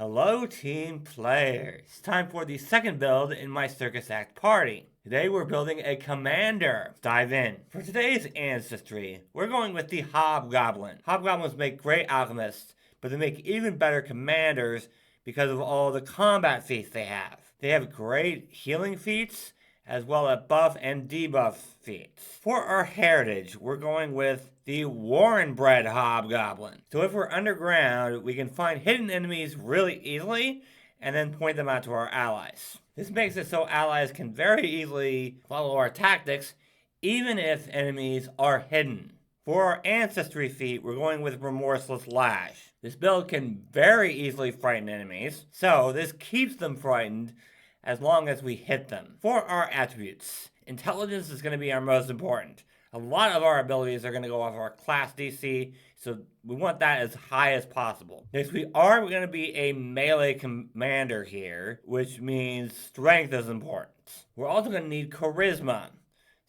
Hello team players, time for the second build in my Circus Act party. Today we're building a commander. Let's dive in. For today's Ancestry, we're going with the Hobgoblin. Hobgoblins make great alchemists, but they make even better commanders because of all the combat feats they have. They have great healing feats, as well as buff and debuff feats. For our heritage, we're going with the Warren-bred Hobgoblin. So if we're underground, we can find hidden enemies really easily and then point them out to our allies. This makes it so allies can very easily follow our tactics, even if enemies are hidden. For our Ancestry feat, we're going with Remorseless Lash. This build can very easily frighten enemies, so this keeps them frightened as long as we hit them. For our attributes, intelligence is going to be our most important. A lot of our abilities are going to go off our class DC, so we want that as high as possible. Next, we are going to be a melee commander here, which means strength is important. We're also going to need charisma,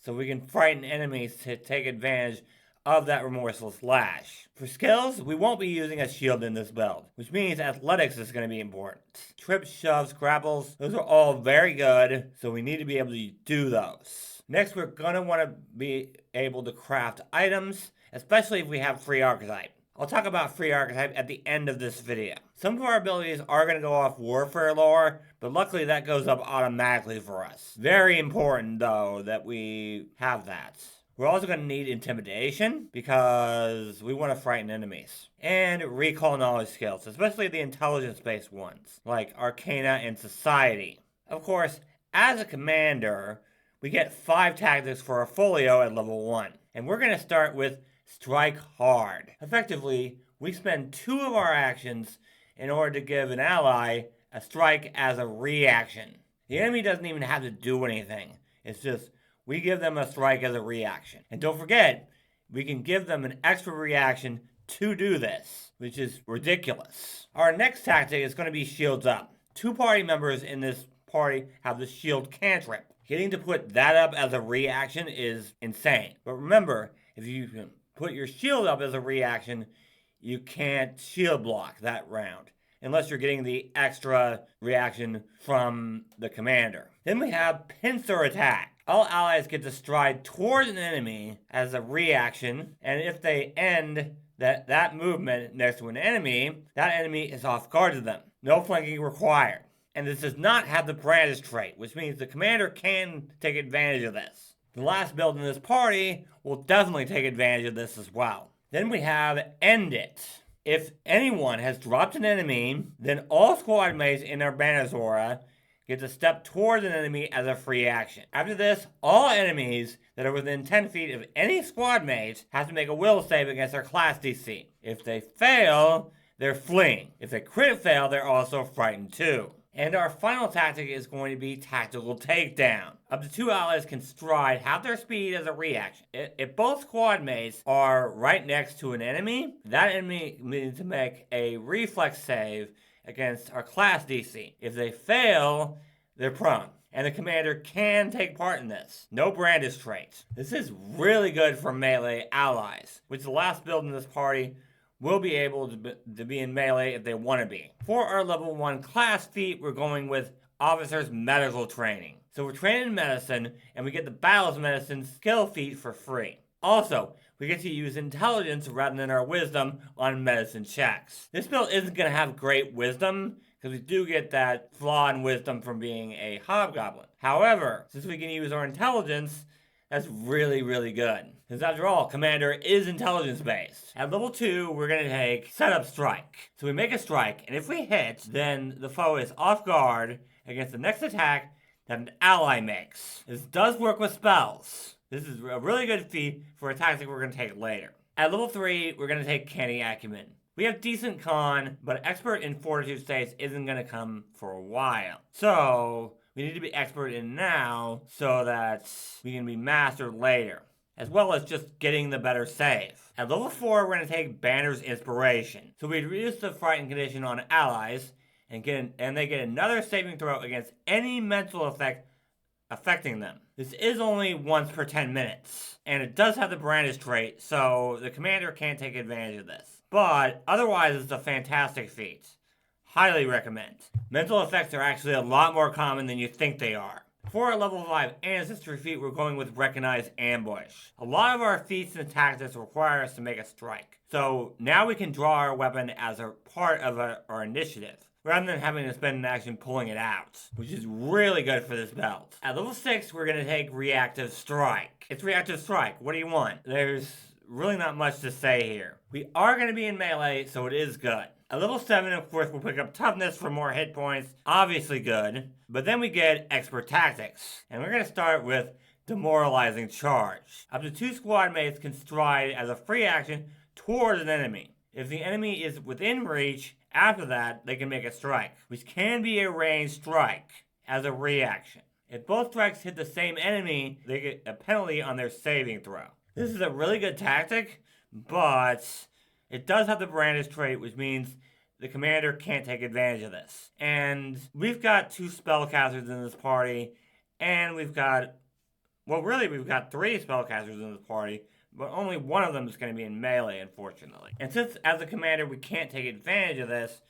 so we can frighten enemies to take advantage of that Remorseless Lash. For skills, we won't be using a shield in this build, which means athletics is going to be important. Trips, shoves, grapples, those are all very good, so we need to be able to do those. Next, we're going to want to be able to craft items, especially if we have free Archeype. I'll talk about free Archeype at the end of this video. Some of our abilities are going to go off warfare lore, but luckily that goes up automatically for us. Very important, though, that we have that. We're also going to need intimidation because we want to frighten enemies. And recall knowledge skills, especially the intelligence-based ones, like Arcana and Society. Of course, as a commander, we get 5 tactics for our folio at level 1. And we're going to start with Strike Hard. Effectively, we spend 2 of our actions in order to give an ally a strike as a reaction. The enemy doesn't even have to do anything. It's just we give them a strike as a reaction. And don't forget, we can give them an extra reaction to do this, which is ridiculous. Our next tactic is going to be Shields Up. 2 party members in this party have the shield cantrip. Getting to put that up as a reaction is insane. But remember, if you put your shield up as a reaction, you can't shield block that round, unless you're getting the extra reaction from the commander. Then we have Pincer Attack. All allies get to stride towards an enemy as a reaction, and if they end that movement next to an enemy, that enemy is off guard to them. No flanking required. And this does not have the brandish trait, which means the commander can take advantage of this. The last build in this party will definitely take advantage of this as well. Then we have End It. If anyone has dropped an enemy, then all squad mates in our banner's aura get to step towards an enemy as a free action. After this, all enemies that are within 10 feet of any squad mate have to make a will save against their class DC. If they fail, they're fleeing. If they crit fail, they're also frightened too. And our final tactic is going to be Tactical Takedown. Up to 2 allies can stride half their speed as a reaction. If both squad mates are right next to an enemy, that enemy needs to make a reflex save against our class DC. If they fail, they're prone. And the commander can take part in this. No brandish traits. This is really good for melee allies, which the last build in this party will be able to be in melee if they want to be. For our level 1 class feat, we're going with Officer's Medical Training. So we're trained in medicine, and we get the Battle's Medicine skill feat for free. Also, we get to use intelligence rather than our wisdom on medicine checks. This build isn't going to have great wisdom, because we do get that flaw in wisdom from being a hobgoblin. However, since we can use our intelligence, that's really, really good. Because after all, Commander is intelligence-based. At level 2, we're going to take Setup Strike. So we make a strike, and if we hit, then the foe is off guard against the next attack that an ally makes. This does work with spells. This is a really good feat for a tactic we're going to take later. At level 3, we're going to take Canny Acumen. We have decent con, but expert in Fortitude states isn't going to come for a while. So we need to be expert in now so that we can be mastered later, as well as just getting the better save. At level 4, we're going to take Banner's Inspiration. So we reduce the frightened condition on allies, and they get another saving throw against any mental effect affecting them. This is only once per 10 minutes, and it does have the brandish trait, so the commander can't take advantage of this. But otherwise, it's a fantastic feat. highly recommend. Mental effects are actually a lot more common than you think they are. For our level 5 Ancestry feat, we're going with Recognize Ambush. A lot of our feats and tactics require us to make a strike. So now we can draw our weapon as a part of our initiative, rather than having to spend an action pulling it out, which is really good for this belt. At level 6, we're going to take Reactive Strike. It's Reactive Strike. What do you want? There's really not much to say here. We are going to be in melee, so it is good. At level 7, of course, we'll pick up Toughness for more hit points. Obviously good. But then we get Expert Tactics. And we're going to start with Demoralizing Charge. Up to 2 squad mates can stride as a free action towards an enemy. If the enemy is within reach, after that, they can make a strike, which can be a ranged strike as a reaction. If both strikes hit the same enemy, they get a penalty on their saving throw. This is a really good tactic, but it does have the brandish trait, which means the commander can't take advantage of this. And we've got 2 spellcasters in this party, and we've got 3 spellcasters in this party, but only one of them is going to be in melee, unfortunately. And since, as a commander, we can't take advantage of this,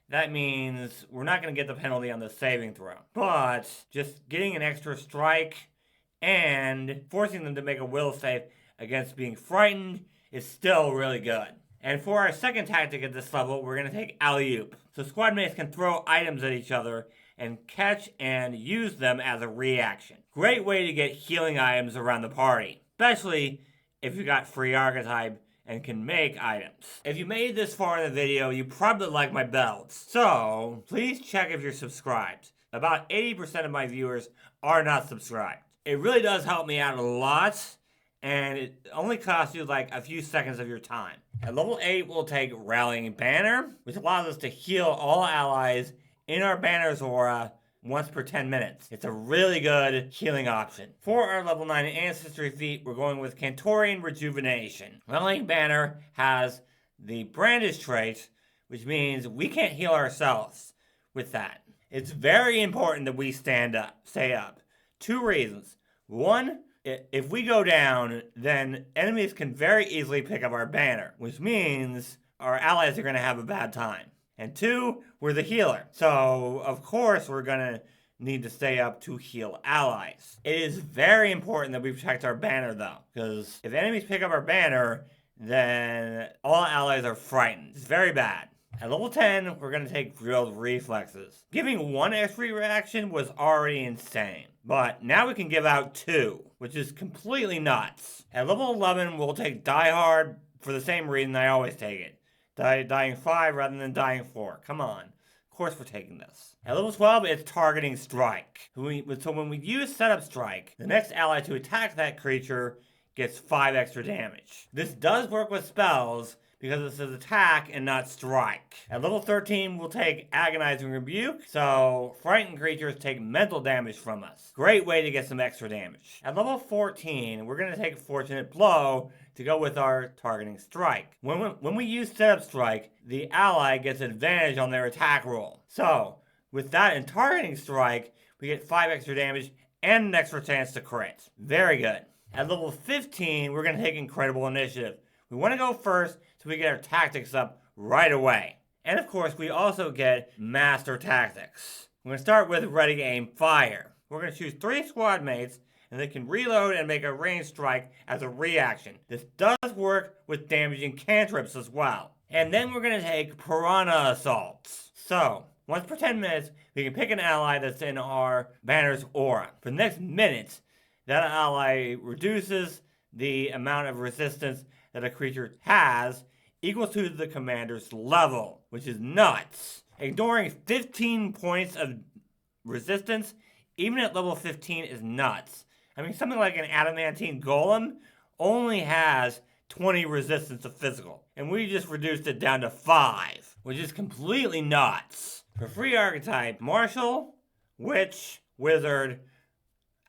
that means we're not going to get the penalty on the saving throw. But just getting an extra strike and forcing them to make a will save against being frightened is still really good. And for our second tactic at this level, we're going to take Alley-oop. So squad mates can throw items at each other and catch and use them as a reaction. Great way to get healing items around the party, especially if you got free archetype and can make items. If you made this far in the video, you probably like my belts. So please check if you're subscribed. About 80% of my viewers are not subscribed. It really does help me out a lot, and it only costs you like a few seconds of your time. At level 8, we'll take Rallying Banner, which allows us to heal all allies in our banner's aura once per 10 minutes. It's a really good healing option. For our level 9 Ancestry feat, we're going with Cantorian Rejuvenation. Rallying Banner has the Brandish trait, which means we can't heal ourselves with that. It's very important that we stay up. 2 reasons. 1, if we go down, then enemies can very easily pick up our banner, which means our allies are going to have a bad time. And 2, we're the healer. So, of course, we're going to need to stay up to heal allies. It is very important that we protect our banner, though, because if enemies pick up our banner, then all allies are frightened. It's very bad. At level 10, we're going to take Drilled Reflexes. Giving 1 extra reaction was already insane, but now we can give out 2, which is completely nuts. At level 11, we'll take Die Hard for the same reason I always take it. Dying 5 rather than dying 4. Come on. Of course we're taking this. At level 12, it's Targeting Strike. So when we use Setup Strike, the next ally to attack that creature gets 5 extra damage. This does work with spells, because it says attack and not strike. At level 13, we'll take Agonizing Rebuke, so frightened creatures take mental damage from us. Great way to get some extra damage. At level 14, we're going to take Fortunate Blow to go with our Targeting Strike. When we use Setup Strike, the ally gets advantage on their attack roll. So, with that and Targeting Strike, we get 5 extra damage and an extra chance to crit. Very good. At level 15, we're going to take Incredible Initiative. We want to go first so we get our tactics up right away. And of course, we also get Master Tactics. We're going to start with Ready, Aim, Fire. We're going to choose 3 squad mates, and they can reload and make a ranged strike as a reaction. This does work with damaging cantrips as well. And then we're going to take Piranha Assaults. So, once per 10 minutes, we can pick an ally that's in our banner's aura. For the next minute, that ally reduces the amount of resistance that a creature has equal to the commander's level, which is nuts. Ignoring 15 points of resistance, even at level 15, is nuts. I mean, something like an adamantine golem only has 20 resistance to physical, and we just reduced it down to 5, which is completely nuts. For free archetype, Martial, Witch, Wizard,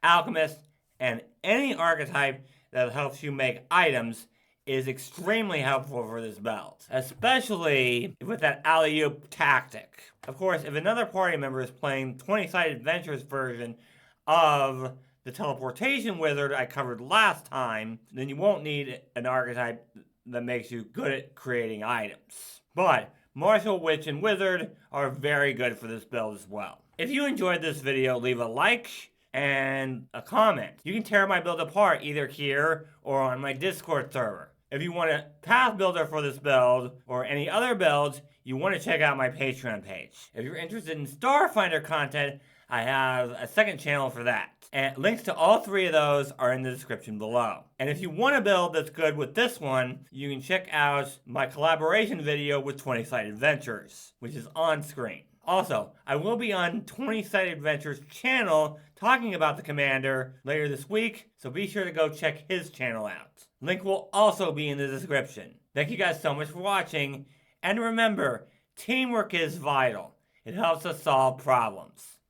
Alchemist, and any archetype that helps you make items is extremely helpful for this belt, especially with that alley-oop tactic. Of course, if another party member is playing 20-sided adventures version of the teleportation wizard I covered last time, then you won't need an archetype that makes you good at creating items. But Martial, Witch, and Wizard are very good for this build as well. If you enjoyed this video, leave a like and a comment. You can tear my build apart either here or on my Discord server. If you want a path builder for this build or any other builds, you want to check out my Patreon page. If you're interested in Starfinder content, I have a second channel for that. And links to all three of those are in the description below. And if you want a build that's good with this one, you can check out my collaboration video with 20 Sided Ventures, which is on screen. Also, I will be on 20 Sided Ventures channel talking about the Commander later this week, so be sure to go check his channel out. Link will also be in the description. Thank you guys so much for watching, and remember, teamwork is vital. It helps us solve problems.